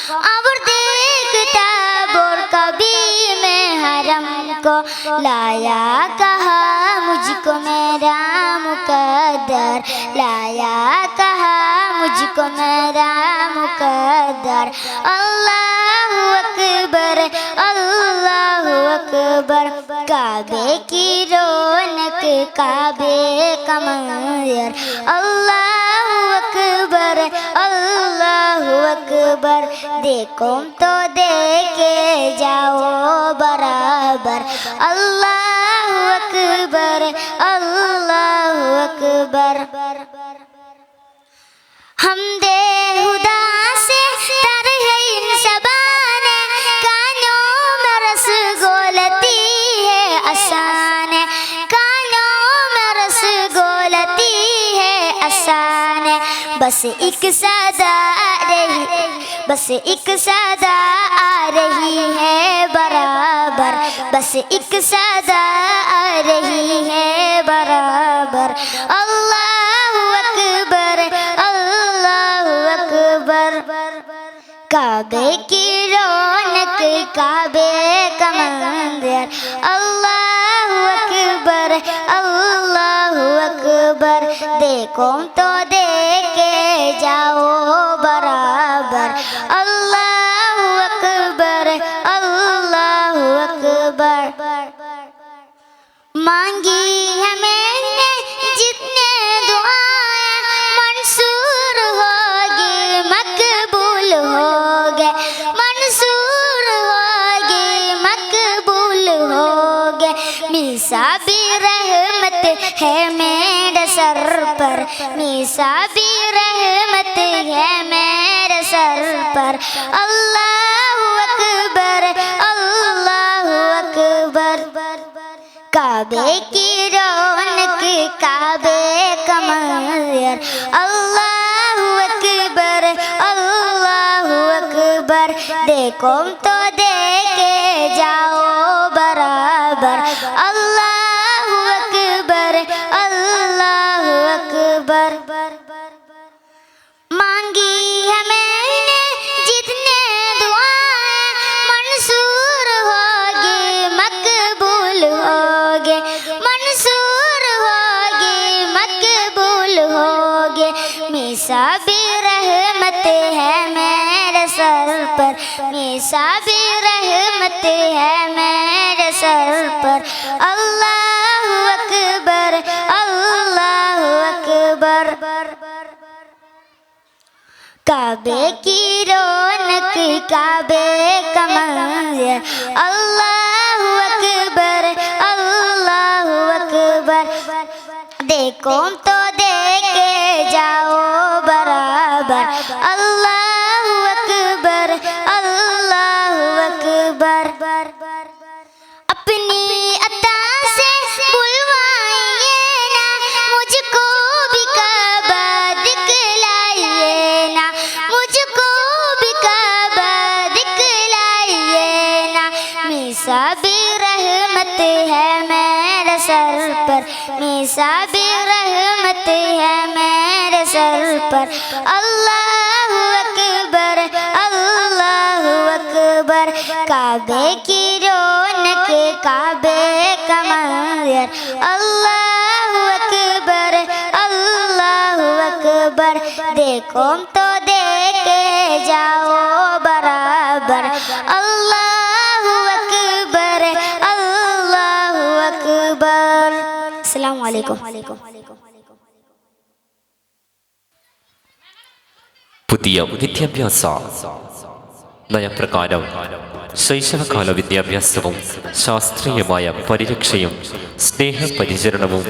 और देखता बोर कभी मैं हरम को लाया कहा मुझको मेरा मुकद्दर, लाया कहा मुझको मेरा मुकद्दर। अल्लाहु अकबर अल्लाहु अकबर, काबे की रौनक काबे का मंजर। अल्लाहु अकबर अल्लाहु अकबर, देखो तो देखे जाओ बराबर। अल्लाहु अकबर अल्लाहु अकबर। हमदे खुदा से तर है इन ज़बाने, कानों में रस घोलती है असान, कानों में रस घोलती है असान। बस एक सदा आ रही, बस एक सदा आ रही है बराबर, बस एक सदा आ रही है बराबर। अल्लाहु अकबर अल्लाहु अकबर, काबे की रौनक काबे का मंदिर। अल्लाहु अकबर अल्लाहु अकबर, देखो तो देखे जाओ बराबर। अल्लाहु अकबर अल्लाहु अकबर। मांगी है मैंने जितने दुआएं, मंसूर होगी मकबूल होगे, मंसूर होगी मकबूल होगे। मीसा भी रहमत है मेरे सर पर, मीसा भी रहमत है मेरे सर पर। अल्लाहु अकबर अल्लाहु अकबर, काबे की रौनक काबे का मंजर। अल्लाहु अकबर अल्लाहु अकबर, देखो तो देखे जाओ बराबर। अल्लाहु अकबर अल्लाहु अकबर। मांगी है मैंने जितने दुआएं, मंसूर होगी मकबूल होगे, मंसूर होगी मकबूल होगे। मीसा भी रहमत है मेरे सर पर, मीसा भी रहमत है मेरे सर पर। अल्लाहु अकबर अल्लाहु अकबर, काबे की रौनक काबे का मंजर। अल्लाहु अकबर अल्लाहु अकबर, देखो तो देखे जाओ बराबर। अल्लाहु अकबर अल्लाहु अकबर। अपनी अता से बुलवाइए ना मुझको भी काबा दिखलाइए ना, मुझको भी काबा दिखलाइए ना। मीसा भी रहमत है मेरे सर पर, मीसा भी रहमत है मेरे सर पर। अल्लाहु अकबर अल्लाहु अकबर, काबे की रौनक काबे का मंजर। अल्लाहु अकबर अल्लाहु अकबर, देखो तो देखे जाओ बराबर। अल्लाहु अकबर अल्लाहु अकबर। अस्सलामु अलैकुम। പുതിയ വിദ്യാഭ്യാസ നയപ്രകാരം ശൈശവകാല വിദ്യാഭ്യാസവും ശാസ്ത്രീയമായ പരിരക്ഷയും സ്നേഹപരിചരണവും